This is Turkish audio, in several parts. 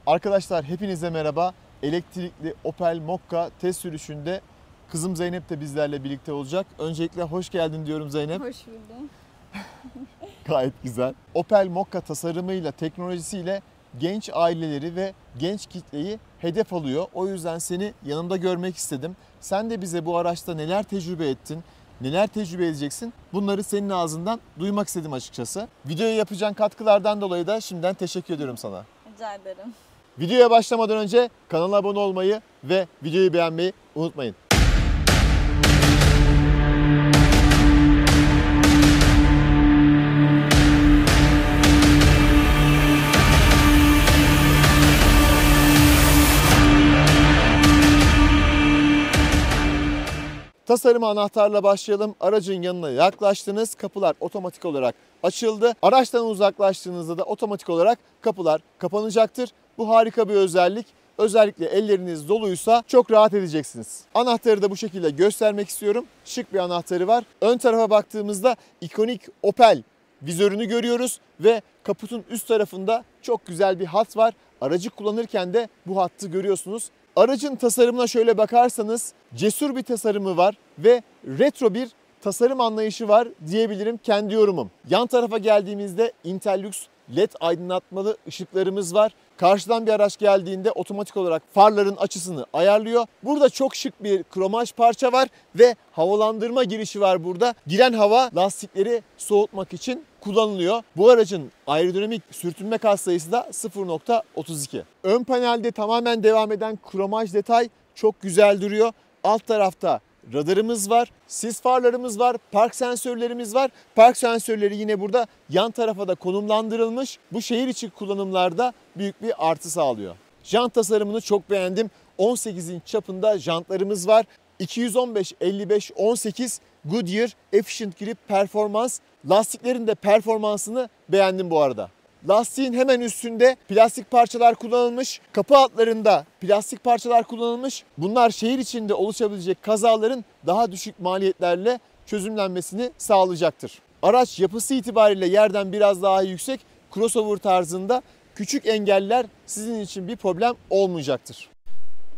Arkadaşlar hepinize merhaba. Elektrikli Opel Mokka test sürüşünde kızım Zeynep de bizlerle birlikte olacak. Öncelikle hoş geldin diyorum Zeynep. Hoş buldum. Gayet güzel. Opel Mokka tasarımıyla, teknolojisiyle genç aileleri ve genç kitleyi hedef alıyor. O yüzden seni yanımda görmek istedim. Sen de bize bu araçta neler tecrübe ettin, neler tecrübe edeceksin? Bunları senin ağzından duymak istedim açıkçası. Videoya yapacağın katkılardan dolayı da şimdiden teşekkür ediyorum sana. Rica ederim. Videoya başlamadan önce kanala abone olmayı ve videoyu beğenmeyi unutmayın. Tasarım anahtarla başlayalım. Aracın yanına yaklaştınız. Kapılar otomatik olarak açıldı. Araçtan uzaklaştığınızda da otomatik olarak kapılar kapanacaktır. Bu harika bir özellik. Özellikle elleriniz doluysa çok rahat edeceksiniz. Anahtarı da bu şekilde göstermek istiyorum. Şık bir anahtarı var. Ön tarafa baktığımızda ikonik Opel vizörünü görüyoruz ve kaputun üst tarafında çok güzel bir hat var. Aracı kullanırken de bu hattı görüyorsunuz. Aracın tasarımına şöyle bakarsanız cesur bir tasarımı var ve retro bir tasarım anlayışı var diyebilirim, kendi yorumum. Yan tarafa geldiğimizde Intellux LED aydınlatmalı ışıklarımız var. Karşıdan bir araç geldiğinde otomatik olarak farların açısını ayarlıyor. Burada çok şık bir kromaj parça var ve havalandırma girişi var burada. Giren hava lastikleri soğutmak için kullanılıyor. Bu aracın aerodinamik sürtünme katsayısı da 0.32. Ön panelde tamamen devam eden kromaj detay çok güzel duruyor. Alt tarafta radarımız var, sis farlarımız var, park sensörlerimiz var. Park sensörleri yine burada yan tarafa da konumlandırılmış. Bu şehir içi kullanımlarda büyük bir artı sağlıyor. Jant tasarımını çok beğendim. 18 inç çapında jantlarımız var. 215-55-18 Goodyear Efficient Grip Performans. Lastiklerin de performansını beğendim bu arada. Lastiğin hemen üstünde plastik parçalar kullanılmış. Kapı altlarında plastik parçalar kullanılmış. Bunlar şehir içinde oluşabilecek kazaların daha düşük maliyetlerle çözümlenmesini sağlayacaktır. Araç yapısı itibariyle yerden biraz daha yüksek. Crossover tarzında, küçük engeller sizin için bir problem olmayacaktır.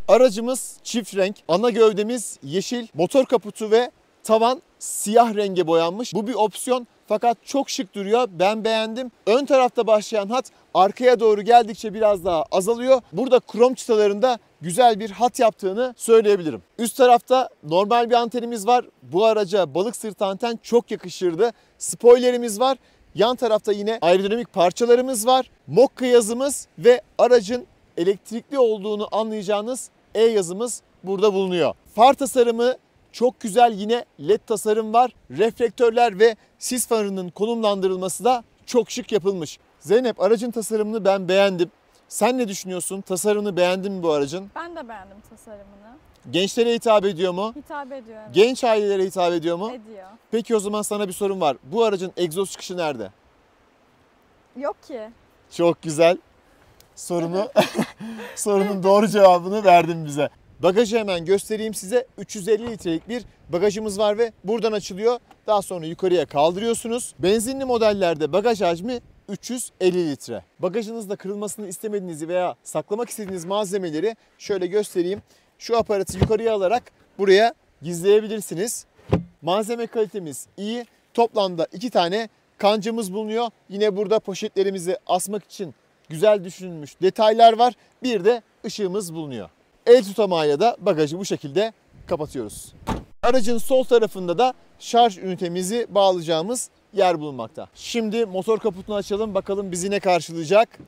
Aracımız çift renk. Ana gövdemiz yeşil. Motor kaputu ve tavan siyah renge boyanmış. Bu bir opsiyon. Fakat çok şık duruyor. Ben beğendim. Ön tarafta başlayan hat arkaya doğru geldikçe biraz daha azalıyor. Burada krom çıtalarında güzel bir hat yaptığını söyleyebilirim. Üst tarafta normal bir antenimiz var. Bu araca balık sırtı anten çok yakışırdı. Spoilerimiz var. Yan tarafta yine aerodinamik parçalarımız var. Mokka yazımız ve aracın elektrikli olduğunu anlayacağınız E yazımız burada bulunuyor. Far tasarımı çok güzel, yine LED tasarım var. Reflektörler ve sis farının konumlandırılması da çok şık yapılmış. Zeynep, aracın tasarımını ben beğendim. Sen ne düşünüyorsun? Tasarımını beğendin mi bu aracın? Ben de beğendim tasarımını. Gençlere hitap ediyor mu? Hitap ediyor. Evet. Genç ailelere hitap ediyor mu? Ediyor. Peki o zaman sana bir sorum var. Bu aracın egzoz çıkışı nerede? Yok ki. Çok güzel. Sorunun doğru cevabını verdin bize. Bagajı hemen göstereyim size. 350 litrelik bir bagajımız var ve buradan açılıyor. Daha sonra yukarıya kaldırıyorsunuz. Benzinli modellerde bagaj hacmi 350 litre. Bagajınızda kırılmasını istemediğiniz veya saklamak istediğiniz malzemeleri şöyle göstereyim. Şu aparatı yukarıya alarak buraya gizleyebilirsiniz. Malzeme kalitemiz iyi. Toplamda 2 tane kancamız bulunuyor. Yine burada poşetlerimizi asmak için güzel düşünülmüş detaylar var. Bir de ışığımız bulunuyor. El tutamağıyla da bagajı bu şekilde kapatıyoruz. Aracın sol tarafında da şarj ünitemizi bağlayacağımız yer bulunmakta. Şimdi motor kaputunu açalım, bakalım bizi ne karşılayacak.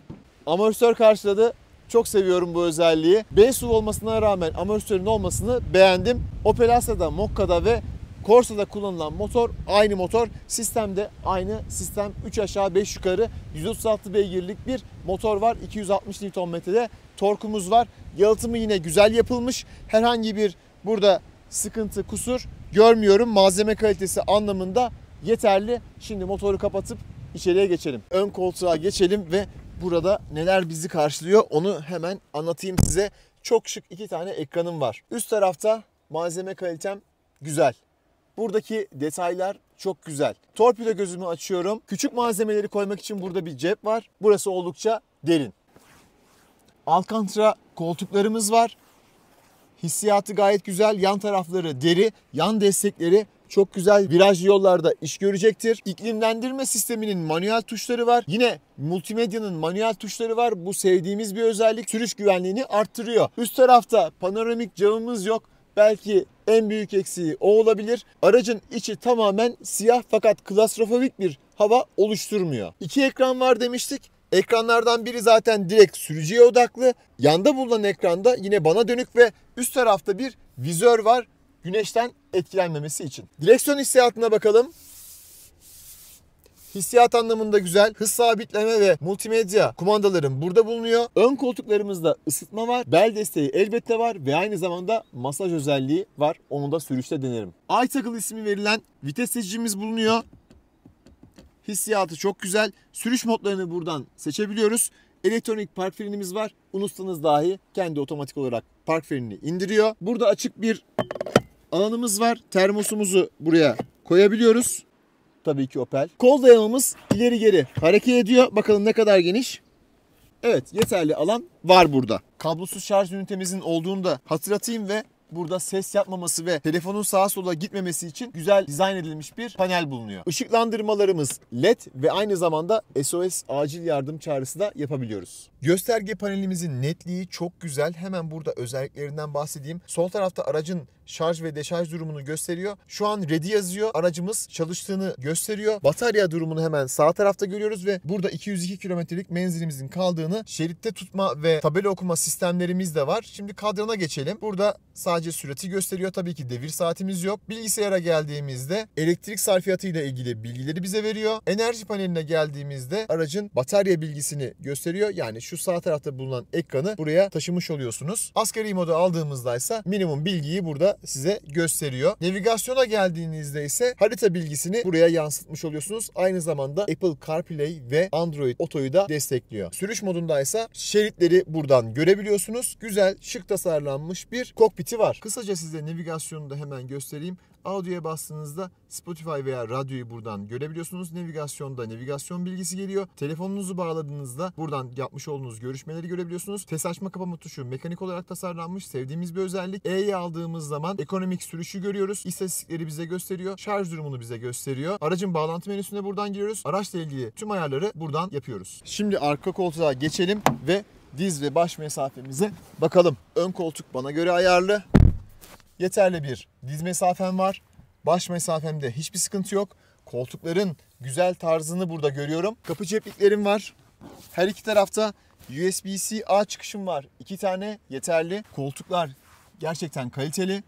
Amortisör karşıladı. Çok seviyorum bu özelliği. B-SUV olmasına rağmen amortisörün olmasını beğendim. Opel Astra'da, Mokka'da ve Corsa'da kullanılan motor aynı motor. Sistemde aynı sistem, 3 aşağı 5 yukarı 136 beygirlik bir motor var. 260 Nm'de torkumuz var. Yalıtımı yine güzel yapılmış. Herhangi bir burada sıkıntı, kusur görmüyorum. Malzeme kalitesi anlamında yeterli. Şimdi motoru kapatıp içeriye geçelim. Ön koltuğa geçelim ve burada neler bizi karşılıyor onu hemen anlatayım size. Çok şık 2 tane ekranım var. Üst tarafta malzeme kalitem güzel. Buradaki detaylar çok güzel. Torpido gözümü açıyorum. Küçük malzemeleri koymak için burada bir cep var. Burası oldukça derin. Alcantara koltuklarımız var. Hissiyatı gayet güzel. Yan tarafları deri, yan destekleri çok güzel. Virajlı yollarda iş görecektir. İklimlendirme sisteminin manuel tuşları var. Yine multimedyanın manuel tuşları var. Bu sevdiğimiz bir özellik. Sürüş güvenliğini arttırıyor. Üst tarafta panoramik camımız yok. Belki en büyük eksiği o olabilir. Aracın içi tamamen siyah fakat klostrofobik bir hava oluşturmuyor. 2 ekran var demiştik. Ekranlardan biri zaten direkt sürücüye odaklı. Yanda bulunan ekranda yine bana dönük ve üst tarafta bir vizör var. Güneşten etkilenmemesi için. Direksiyon hissiyatına bakalım. Hissiyat anlamında güzel. Hız sabitleme ve multimedya kumandalarım burada bulunuyor. Ön koltuklarımızda ısıtma var. Bel desteği elbette var ve aynı zamanda masaj özelliği var. Onu da sürüşte denerim. iToggle ismi verilen vites seçicimiz bulunuyor. Hissiyatı çok güzel. Sürüş modlarını buradan seçebiliyoruz. Elektronik park frenimiz var. Unutsanız dahi kendi otomatik olarak park frenini indiriyor. Burada açık bir alanımız var. Termosumuzu buraya koyabiliyoruz. Tabii ki Opel. Kol dayamamız ileri geri hareket ediyor. Bakalım ne kadar geniş. Evet, yeterli alan var burada. Kablosuz şarj ünitemizin olduğunu da hatırlatayım ve burada ses yapmaması ve telefonun sağa sola gitmemesi için güzel dizayn edilmiş bir panel bulunuyor. Işıklandırmalarımız LED ve aynı zamanda SOS acil yardım çağrısı da yapabiliyoruz. Gösterge panelimizin netliği çok güzel. Hemen burada özelliklerinden bahsedeyim. Sol tarafta aracın şarj ve deşarj durumunu gösteriyor. Şu an ready yazıyor. Aracımız çalıştığını gösteriyor. Batarya durumunu hemen sağ tarafta görüyoruz ve burada 202 kilometrelik menzilimizin kaldığını, şeritte tutma ve tabela okuma sistemlerimiz de var. Şimdi kadrana geçelim. Burada sadece sürati gösteriyor. Tabii ki devir saatimiz yok. Bilgisayara geldiğimizde elektrik sarfiyatı ile ilgili bilgileri bize veriyor. Enerji paneline geldiğimizde aracın batarya bilgisini gösteriyor. Yani şu sağ tarafta bulunan ekranı buraya taşımış oluyorsunuz. Asgari modu aldığımızda ise minimum bilgiyi burada size gösteriyor. Navigasyona geldiğinizde ise harita bilgisini buraya yansıtmış oluyorsunuz. Aynı zamanda Apple CarPlay ve Android Auto'yu da destekliyor. Sürüş modunda ise şeritleri buradan görebiliyorsunuz. Güzel, şık tasarlanmış bir kokpiti var. Kısaca size navigasyonu da hemen göstereyim. Audio'ya bastığınızda Spotify veya radyoyu buradan görebiliyorsunuz. Navigasyonda navigasyon bilgisi geliyor. Telefonunuzu bağladığınızda buradan yapmış olduğunuz görüşmeleri görebiliyorsunuz. Ses açma kapama tuşu mekanik olarak tasarlanmış. Sevdiğimiz bir özellik. E'yi aldığımız zaman ekonomik sürüşü görüyoruz. İstatistikleri bize gösteriyor. Şarj durumunu bize gösteriyor. Aracın bağlantı menüsüne buradan giriyoruz. Araçla ilgili tüm ayarları buradan yapıyoruz. Şimdi arka koltuğa geçelim ve diz ve baş mesafemize bakalım. Ön koltuk bana göre ayarlı. Yeterli bir diz mesafem var. Baş mesafemde hiçbir sıkıntı yok. Koltukların güzel tarzını burada görüyorum. Kapı cepliklerim var. Her iki tarafta USB-C A çıkışım var. 2 tane yeterli. Koltuklar gerçekten kaliteli.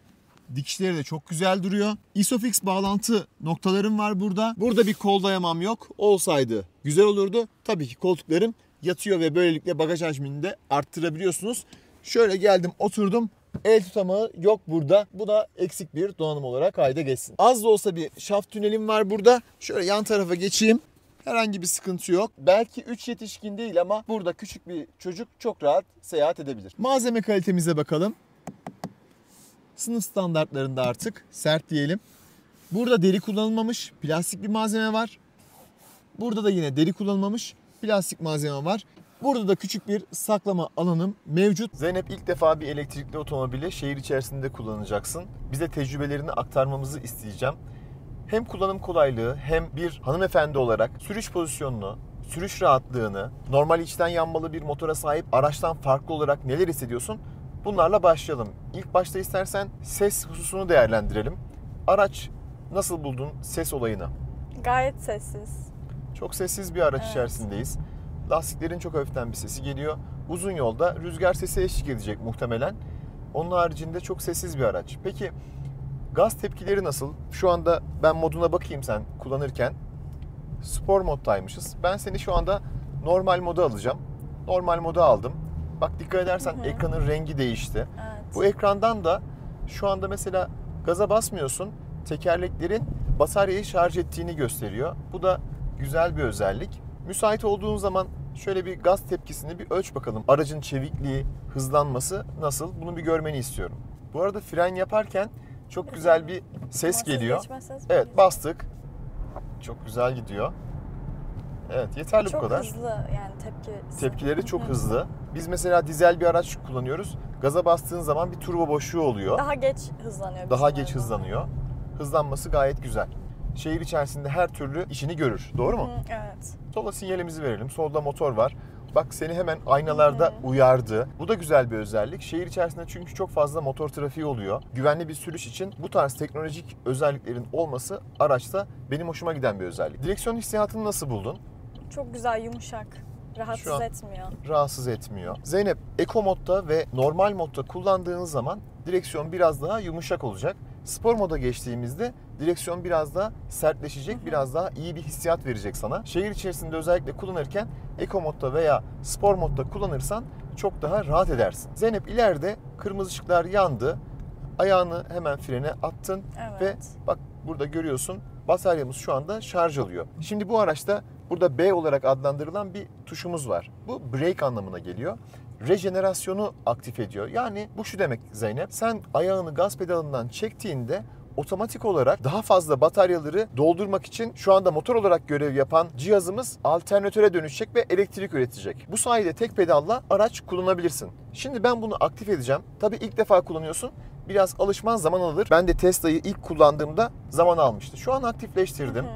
Dikişleri de çok güzel duruyor. Isofix bağlantı noktalarım var burada. Burada bir kol dayamam yok. Olsaydı güzel olurdu. Tabii ki koltuklarım yatıyor ve böylelikle bagaj hacmini de arttırabiliyorsunuz. Şöyle geldim, oturdum. El tutamağı yok burada. Bu da eksik bir donanım olarak kayda geçsin. Az da olsa bir şaft tünelim var burada. Şöyle yan tarafa geçeyim. Herhangi bir sıkıntı yok. Belki 3 yetişkin değil ama burada küçük bir çocuk çok rahat seyahat edebilir. Malzeme kalitemize bakalım. Sınıf standartlarında artık sert diyelim. Burada deri kullanılmamış plastik bir malzeme var. Burada da yine deri kullanılmamış plastik malzeme var. Burada da küçük bir saklama alanım mevcut. Zeynep, ilk defa bir elektrikli otomobili şehir içerisinde kullanacaksın. Bize tecrübelerini aktarmamızı isteyeceğim. Hem kullanım kolaylığı hem bir hanımefendi olarak sürüş pozisyonunu, sürüş rahatlığını, normal içten yanmalı bir motora sahip araçtan farklı olarak neler hissediyorsun? Bunlarla başlayalım. İlk başta istersen ses hususunu değerlendirelim. Araç nasıl buldun ses olayını? Gayet sessiz. Çok sessiz bir araç Evet. içerisindeyiz. Lastiklerin çok hafiften bir sesi geliyor. Uzun yolda rüzgar sesi eşlik edecek muhtemelen. Onun haricinde çok sessiz bir araç. Peki gaz tepkileri nasıl? Şu anda ben moduna bakayım sen kullanırken. Spor moddaymışız. Ben seni şu anda normal moda alacağım. Normal moda aldım. Bak dikkat edersen ekranın rengi değişti. Evet. Bu ekrandan da şu anda mesela gaza basmıyorsun. Tekerleklerin bataryayı şarj ettiğini gösteriyor. Bu da güzel bir özellik. Müsait olduğun zaman şöyle bir gaz tepkisini bir ölç bakalım. Aracın çevikliği, hızlanması nasıl? Bunu bir görmeni istiyorum. Bu arada fren yaparken çok güzel bir ses geliyor. Evet, bastık. Çok güzel gidiyor. Evet, yeterli bu kadar. Çok hızlı yani tepki. Tepkileri çok hızlı. Biz mesela dizel bir araç kullanıyoruz. Gaza bastığın zaman bir turbo boşluğu oluyor. Daha geç hızlanıyor. Daha bizim geç araba. hızlanıyor. Hızlanması gayet güzel. Şehir içerisinde her türlü işini görür. Doğru mu? Hı, evet. Sola sinyalimizi verelim. Solda motor var. Bak seni hemen aynalarda uyardı. Bu da güzel bir özellik. Şehir içerisinde çünkü çok fazla motor trafiği oluyor. Güvenli bir sürüş için bu tarz teknolojik özelliklerin olması araçta benim hoşuma giden bir özellik. Direksiyon hissiyatını nasıl buldun? Çok güzel, yumuşak. Rahatsız Şu an- etmiyor. Rahatsız etmiyor. Zeynep, Eco modda ve normal modda kullandığın zaman direksiyon biraz daha yumuşak olacak. Spor moda geçtiğimizde direksiyon biraz daha sertleşecek, biraz daha iyi bir hissiyat verecek sana. Şehir içerisinde özellikle kullanırken Eco modda veya spor modda kullanırsan çok daha rahat edersin. Zeynep, ileride kırmızı ışıklar yandı. Ayağını hemen frene attın Evet. ve bak burada görüyorsun bataryamız şu anda şarj alıyor. Şimdi bu araçta burada B olarak adlandırılan bir tuşumuz var. Bu brake anlamına geliyor. Rejenerasyonu aktif ediyor. Yani bu şu demek Zeynep, sen ayağını gaz pedalından çektiğinde otomatik olarak daha fazla bataryaları doldurmak için şu anda motor olarak görev yapan cihazımız alternatöre dönüşecek ve elektrik üretecek. Bu sayede tek pedalla araç kullanabilirsin. Şimdi ben bunu aktif edeceğim. Tabii ilk defa kullanıyorsun. Biraz alışman zaman alır. Ben de Tesla'yı ilk kullandığımda zaman almıştı. Şu an aktifleştirdim.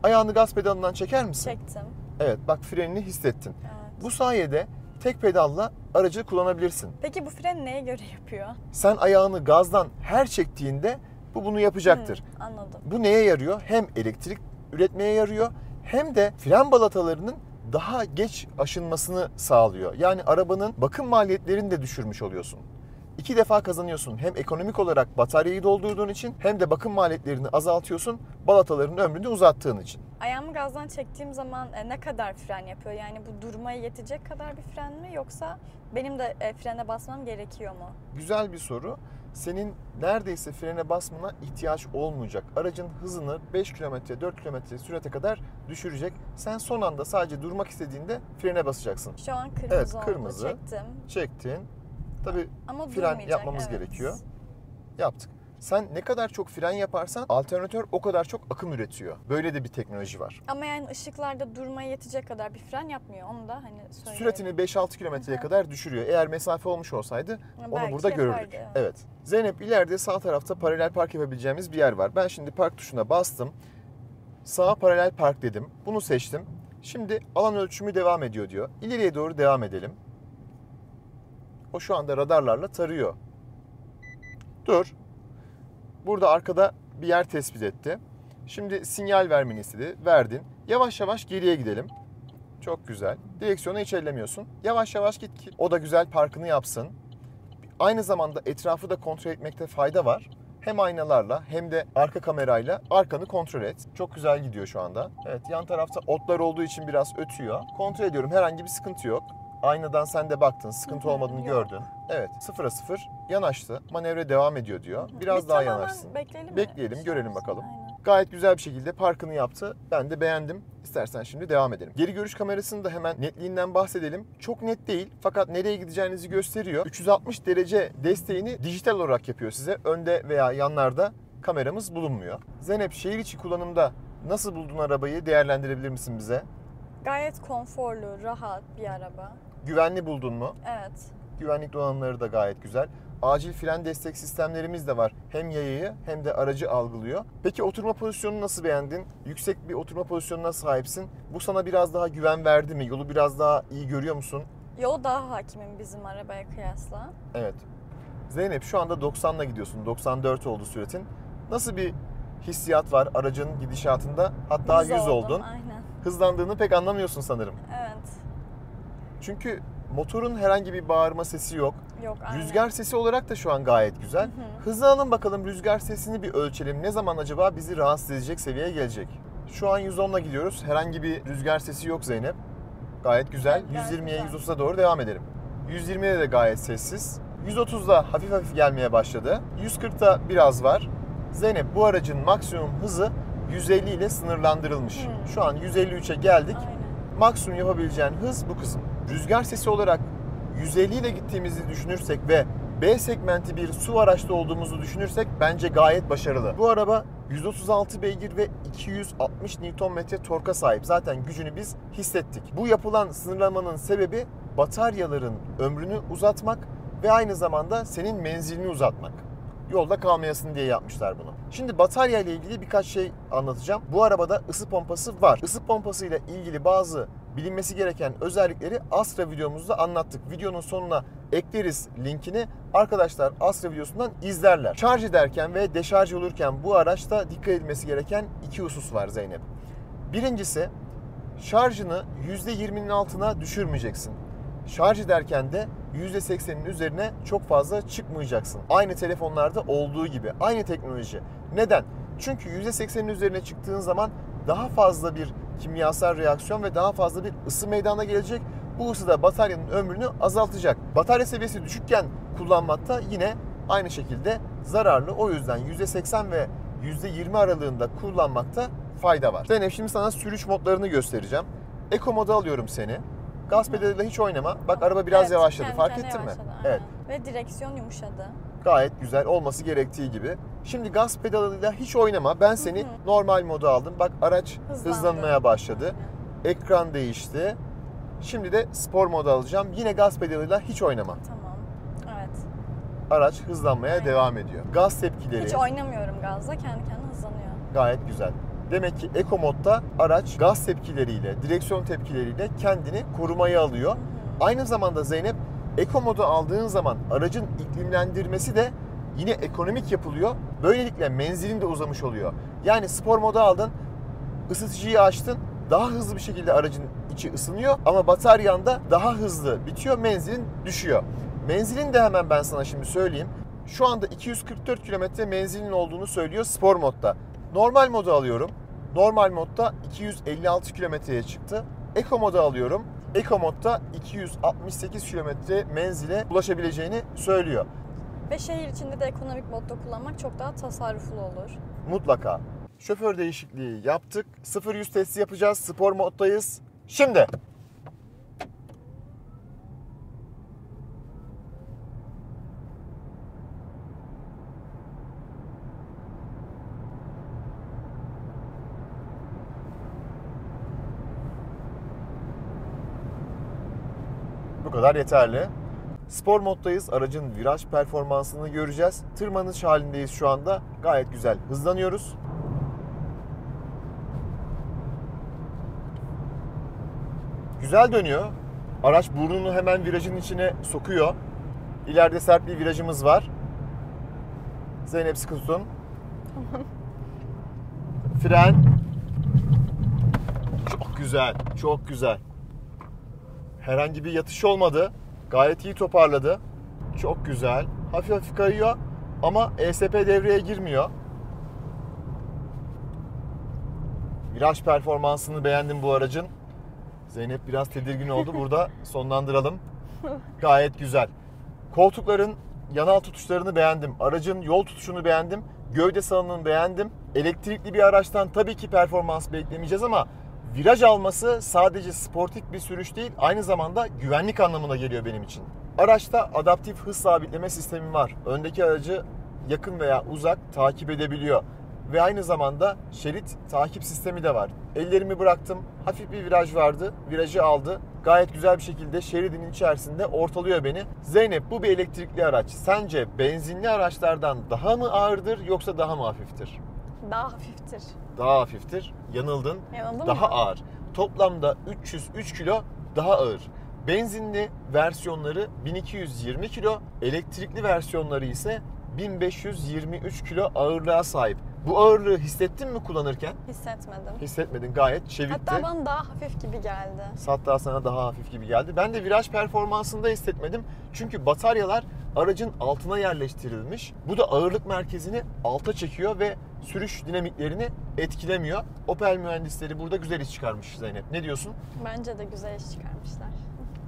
Ayağını gaz pedalından çeker misin? Çektim. Evet, bak frenini hissettin. Evet. Bu sayede tek pedalla aracı kullanabilirsin. Peki bu fren neye göre yapıyor? Sen ayağını gazdan her çektiğinde bu bunu yapacaktır. Anladım. Bu neye yarıyor? Hem elektrik üretmeye yarıyor hem de fren balatalarının daha geç aşınmasını sağlıyor. Yani arabanın bakım maliyetlerini de düşürmüş oluyorsun. İki defa kazanıyorsun. Hem ekonomik olarak bataryayı doldurduğun için hem de bakım maliyetlerini azaltıyorsun. Balataların ömrünü uzattığın için. Ayağımı gazdan çektiğim zaman ne kadar fren yapıyor? Yani bu durmaya yetecek kadar bir fren mi, yoksa benim de frene basmam gerekiyor mu? Güzel bir soru. Senin neredeyse frene basmana ihtiyaç olmayacak. Aracın hızını 5 km, 4 km sürate kadar düşürecek. Sen son anda sadece durmak istediğinde frene basacaksın. Şu an kırmızı Evet, oldu. kırmızı. Çektim. Çektin. Tabii Ama fren durmayacak, yapmamız evet. gerekiyor. Yaptık. Sen ne kadar çok fren yaparsan alternatör o kadar çok akım üretiyor. Böyle de bir teknoloji var. Ama yani ışıklarda durmaya yetecek kadar bir fren yapmıyor. Onu da hani söyleyeyim. Süratini 5-6 kilometreye kadar düşürüyor. Eğer mesafe olmuş olsaydı onu Belki burada yapardı, görürdük. evet. Evet. Zeynep, ileride sağ tarafta paralel park yapabileceğimiz bir yer var. Ben şimdi park tuşuna bastım. Sağa paralel park dedim. Bunu seçtim. Şimdi alan ölçümü devam ediyor diyor. İleriye doğru devam edelim. O şu anda radarlarla tarıyor. Dur. Burada arkada bir yer tespit etti. Şimdi sinyal vermeni istedi. Verdin. Yavaş yavaş geriye gidelim. Çok güzel. Direksiyonu hiç ellemiyorsun. Yavaş yavaş git ki o da güzel parkını yapsın. Aynı zamanda etrafı da kontrol etmekte fayda var. Hem aynalarla hem de arka kamerayla arkanı kontrol et. Çok güzel gidiyor şu anda. Evet, yan tarafta otlar olduğu için biraz ötüyor. Kontrol ediyorum, herhangi bir sıkıntı yok. Aynadan sen de baktın, sıkıntı olmadığını yok. gördün. Evet, 0'a 0 yanaştı. Manevra devam ediyor diyor. Biraz Biz daha tamamen yanaşsın. bekleyelim mi? Bekleyelim, görelim bakalım. Aynen. Gayet güzel bir şekilde parkını yaptı. Ben de beğendim. İstersen şimdi devam edelim. Geri görüş kamerasını da hemen netliğinden bahsedelim. Çok net değil fakat nereye gideceğinizi gösteriyor. 360 derece desteğini dijital olarak yapıyor size. Önde veya yanlarda kameramız bulunmuyor. Zeynep, şehir içi kullanımda nasıl buldun arabayı, değerlendirebilir misin bize? Gayet konforlu, rahat bir araba. Güvenli buldun mu? Evet. Güvenlik donanımları da gayet güzel. Acil fren destek sistemlerimiz de var. Hem yayayı hem de aracı algılıyor. Peki oturma pozisyonunu nasıl beğendin? Yüksek bir oturma pozisyonuna sahipsin. Bu sana biraz daha güven verdi mi? Yolu biraz daha iyi görüyor musun? Yol daha hakimim bizim arabaya kıyasla. Evet. Zeynep, şu anda 90'la gidiyorsun. 94 oldu süratin. Nasıl bir hissiyat var aracın gidişatında? Hatta 100 oldun. Aynen. Hızlandığını pek anlamıyorsun sanırım. Evet. Çünkü motorun herhangi bir bağırma sesi yok. Yok, aynen. Rüzgar sesi olarak da şu an gayet güzel. Hızlanalım bakalım, rüzgar sesini bir ölçelim. Ne zaman acaba bizi rahatsız edecek seviyeye gelecek? Şu an 110'la gidiyoruz. Herhangi bir rüzgar sesi yok Zeynep. Gayet güzel. Evet, gayet 120'ye güzel. 130'a doğru devam edelim. 120'de de gayet sessiz. 130'da hafif hafif gelmeye başladı. 140'ta biraz var. Zeynep, bu aracın maksimum hızı 150 ile sınırlandırılmış. Şu an 153'e geldik. Aynen. Maksimum yapabileceğin hız bu kısım. Rüzgar sesi olarak 150 ile gittiğimizi düşünürsek ve B segmenti bir SUV araçta olduğumuzu düşünürsek bence gayet başarılı. Bu araba 136 beygir ve 260 Nm torka sahip. Zaten gücünü biz hissettik. Bu yapılan sınırlamanın sebebi bataryaların ömrünü uzatmak ve aynı zamanda senin menzilini uzatmak. Yolda kalmayasın diye yapmışlar bunu. Şimdi batarya ile ilgili birkaç şey anlatacağım. Bu arabada ısı pompası var. Isı pompası ile ilgili bazı bilinmesi gereken özellikleri Astra videomuzda anlattık. Videonun sonuna ekleriz linkini. Arkadaşlar Astra videosundan izlerler. Şarj ederken ve deşarj olurken bu araçta dikkat edilmesi gereken iki husus var Zeynep. Birincisi, şarjını %20'nin altına düşürmeyeceksin. Şarj ederken de %80'in üzerine çok fazla çıkmayacaksın. Aynı telefonlarda olduğu gibi. Aynı teknoloji. Neden? Çünkü %80'in üzerine çıktığın zaman daha fazla bir kimyasal reaksiyon ve daha fazla bir ısı meydana gelecek. Bu ısı da bataryanın ömrünü azaltacak. Batarya seviyesi düşükken kullanmakta yine aynı şekilde zararlı. O yüzden %80 ve %20 aralığında kullanmakta fayda var. Zeynep, şimdi sana sürüş modlarını göstereceğim. Eko moda alıyorum seni. Gaz pedalıyla hiç oynama. Bak araba biraz Evet, yavaşladı. kendi Fark kendine ettin mi? yavaşladı, Evet. aynen. Ve direksiyon yumuşadı. Gayet güzel, olması gerektiği gibi. Şimdi gaz pedalıyla hiç oynama. Ben seni normal moda aldım. Bak araç Hızlandı. hızlanmaya başladı. Aynen. Ekran değişti. Şimdi de spor moda alacağım. Yine gaz pedalıyla hiç oynama. Tamam. Evet. Araç hızlanmaya Aynen. devam ediyor. Gaz tepkileri Hiç oynamıyorum gazla. Kendi kendine hızlanıyor. gayet güzel. Demek ki Eco modda araç gaz tepkileriyle, direksiyon tepkileriyle kendini korumaya alıyor. Aynı zamanda Zeynep, Eco modu aldığın zaman aracın iklimlendirmesi de yine ekonomik yapılıyor. Böylelikle menzilin de uzamış oluyor. Yani spor modu aldın, ısıtıcıyı açtın, daha hızlı bir şekilde aracın içi ısınıyor ama bataryan da daha hızlı bitiyor, menzilin düşüyor. Menzilin de hemen ben sana şimdi söyleyeyim. Şu anda 244 kilometre menzilin olduğunu söylüyor spor modda. Normal modu alıyorum. Normal modda 256 kilometreye çıktı. Eco modu alıyorum. Eco modda 268 kilometre menzile ulaşabileceğini söylüyor. Ve şehir içinde de ekonomik modda kullanmak çok daha tasarruflu olur. Mutlaka. Şoför değişikliği yaptık. 0-100 testi yapacağız. Spor moddayız. Şimdi. Bu kadar yeterli. Spor moddayız. Aracın viraj performansını göreceğiz. Tırmanış halindeyiz şu anda. Gayet güzel. Hızlanıyoruz. Güzel dönüyor. Araç burnunu hemen virajın içine sokuyor. İleride sert bir virajımız var. Zeynep sıkı tutun. Fren. Çok güzel. Çok güzel. Herhangi bir yatış olmadı. Gayet iyi toparladı. Çok güzel. Hafif hafif kayıyor ama ESP devreye girmiyor. Viraj performansını beğendim bu aracın. Zeynep biraz tedirgin oldu. Burada sonlandıralım. Gayet güzel. Koltukların yanal tutuşlarını beğendim. Aracın yol tutuşunu beğendim. Gövde salınımını beğendim. Elektrikli bir araçtan tabii ki performans beklemeyeceğiz ama viraj alması sadece sportif bir sürüş değil, aynı zamanda güvenlik anlamına geliyor benim için. Araçta adaptif hız sabitleme sistemi var. Öndeki aracı yakın veya uzak takip edebiliyor. Ve aynı zamanda şerit takip sistemi de var. Ellerimi bıraktım. Hafif bir viraj vardı. Virajı aldı. Gayet güzel bir şekilde şeridin içerisinde ortalıyor beni. Zeynep, bu bir elektrikli araç. Sence benzinli araçlardan daha mı ağırdır yoksa daha mı hafiftir? Daha hafiftir. Daha hafiftir. Yanıldın. Yanıldım Daha mı? ağır. Toplamda 303 kilo daha ağır. Benzinli versiyonları 1220 kilo, elektrikli versiyonları ise 1523 kilo ağırlığa sahip. Bu ağırlığı hissettin mi kullanırken? Hissetmedim. Hissetmedin, gayet çevikti. Hatta bana daha hafif gibi geldi. Hatta sana daha hafif gibi geldi. Ben de viraj performansında hissetmedim. Çünkü bataryalar aracın altına yerleştirilmiş. Bu da ağırlık merkezini alta çekiyor ve sürüş dinamiklerini etkilemiyor. Opel mühendisleri burada güzel iş çıkarmış Zeynep. Ne diyorsun? Bence de güzel iş çıkarmışlar.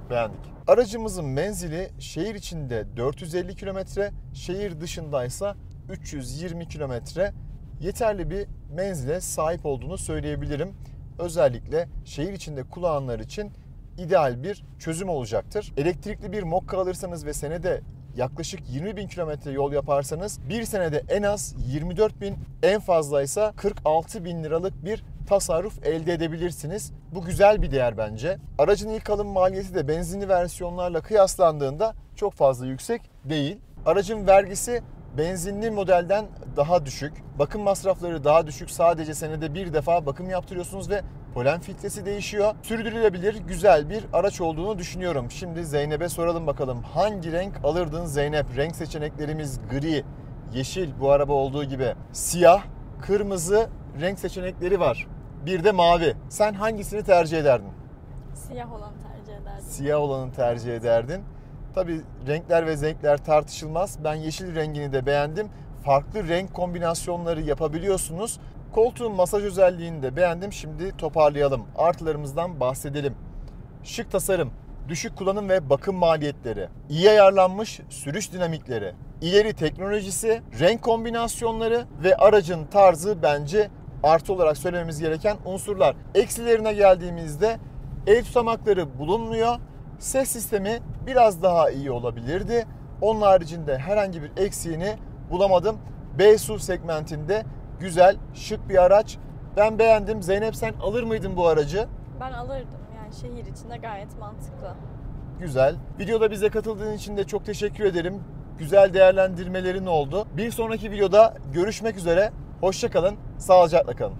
Beğendik. Aracımızın menzili şehir içinde 450 kilometre, şehir dışındaysa 320 kilometre. Yeterli bir menzile sahip olduğunu söyleyebilirim. Özellikle şehir içinde kullananlar için ideal bir çözüm olacaktır. Elektrikli bir Mokka alırsanız ve senede yaklaşık 20.000 kilometre yol yaparsanız bir senede en az 24.000, en fazlaysa 46.000 liralık bir tasarruf elde edebilirsiniz. Bu güzel bir değer bence. Aracın ilk alım maliyeti de benzinli versiyonlarla kıyaslandığında çok fazla yüksek değil. Aracın vergisi benzinli modelden daha düşük. Bakım masrafları daha düşük. Sadece senede bir defa bakım yaptırıyorsunuz ve polen filtresi değişiyor. Sürdürülebilir, güzel bir araç olduğunu düşünüyorum. Şimdi Zeynep'e soralım bakalım. Hangi renk alırdın Zeynep? Renk seçeneklerimiz gri, yeşil bu araba olduğu gibi, siyah, kırmızı renk seçenekleri var. Bir de mavi. Sen hangisini tercih ederdin? Siyah olanı tercih ederdim. Siyah olanı tercih ederdin. Tabii renkler ve zevkler tartışılmaz. Ben yeşil rengini de beğendim. Farklı renk kombinasyonları yapabiliyorsunuz. Koltuğun masaj özelliğini de beğendim. Şimdi toparlayalım. Artılarımızdan bahsedelim. Şık tasarım, düşük kullanım ve bakım maliyetleri, iyi ayarlanmış sürüş dinamikleri, ileri teknolojisi, renk kombinasyonları ve aracın tarzı bence artı olarak söylememiz gereken unsurlar. Eksilerine geldiğimizde el tutamakları bulunmuyor. Ses sistemi biraz daha iyi olabilirdi. Onun haricinde herhangi bir eksiğini bulamadım. B-SUV segmentinde güzel, şık bir araç. Ben beğendim. Zeynep sen alır mıydın bu aracı? Ben alırdım. Yani şehir içinde gayet mantıklı. Güzel. Videoda bize katıldığın için de çok teşekkür ederim. Güzel değerlendirmelerin oldu. Bir sonraki videoda görüşmek üzere. Hoşça kalın, sağlıcakla kalın.